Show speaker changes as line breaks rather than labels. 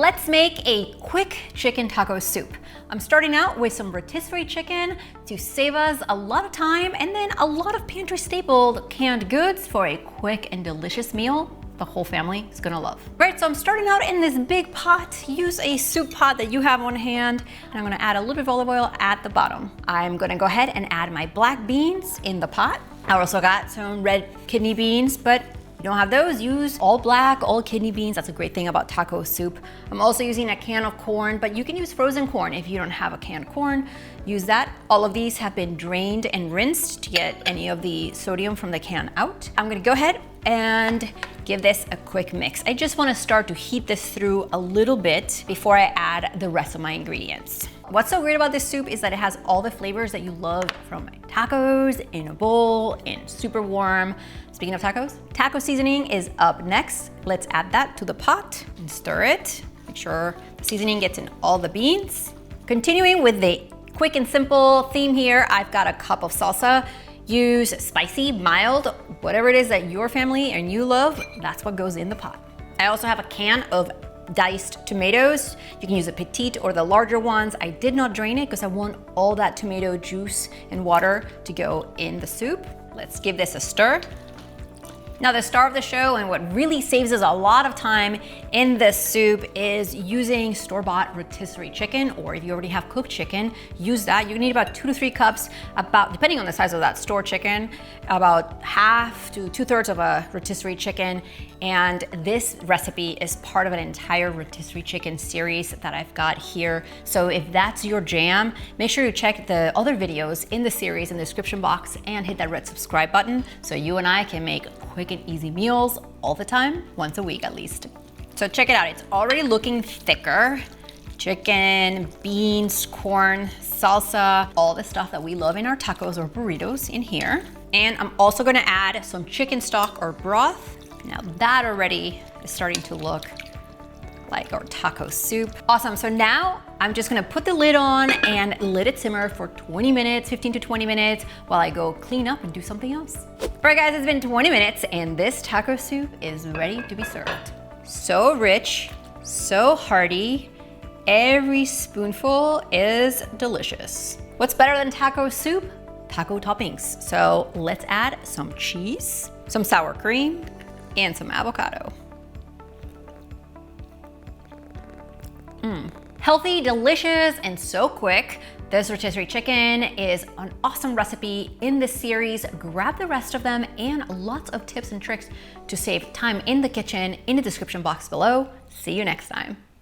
Let's make a quick chicken taco soup. I'm starting out with some rotisserie chicken to save us a lot of time and then a lot of pantry staple canned goods for a quick and delicious meal the whole family is gonna love. Right, so I'm starting out in this big pot. Use a soup pot that you have on hand, and I'm gonna add a little bit of olive oil at the bottom. I'm gonna go ahead and add my black beans in the pot. I also got some red kidney beans, but if you don't have those, use all black, all kidney beans. That's a great thing about taco soup. I'm also using a can of corn, but you can use frozen corn. If you don't have a canned corn, use that. All of these have been drained and rinsed to get any of the sodium from the can out. I'm gonna go ahead and give this a quick mix. I just wanna start to heat this through a little bit before I add the rest of my ingredients. What's so great about this soup is that it has all the flavors that you love from tacos in a bowl and super warm. Speaking of tacos, taco seasoning is up next. Let's add that to the pot and stir it. Make sure the seasoning gets in all the beans. Continuing with the quick and simple theme here, I've got a cup of salsa. Use spicy, mild, whatever it is that your family and you love, that's what goes in the pot. I also have a can of diced tomatoes. You can use a petite or the larger ones. I did not drain it because I want all that tomato juice and water to go in the soup. Let's give this a stir. Now the star of the show and what really saves us a lot of time in this soup is using store-bought rotisserie chicken, or if you already have cooked chicken, use that. You need about 2 to 3 cups, about, depending on the size of that store chicken, about half to 2/3 of a rotisserie chicken. And this recipe is part of an entire rotisserie chicken series that I've got here. So if that's your jam, make sure you check the other videos in the series in the description box and hit that red subscribe button so you and I can make quick and easy meals all the time, once a week at least. So check it out, it's already looking thicker. Chicken, beans, corn, salsa, all the stuff that we love in our tacos or burritos in here. And I'm also gonna add some chicken stock or broth. Now that already is starting to look like our taco soup. Awesome, so now I'm just gonna put the lid on and let it simmer for 20 minutes, 15 to 20 minutes while I go clean up and do something else. All right guys, it's been 20 minutes and this taco soup is ready to be served. So rich, so hearty, every spoonful is delicious. What's better than taco soup? Taco toppings. So let's add some cheese, some sour cream, and some avocado. Healthy, delicious, and so quick. This rotisserie chicken is an awesome recipe in this series. Grab the rest of them and lots of tips and tricks to save time in the kitchen in the description box below. See you next time.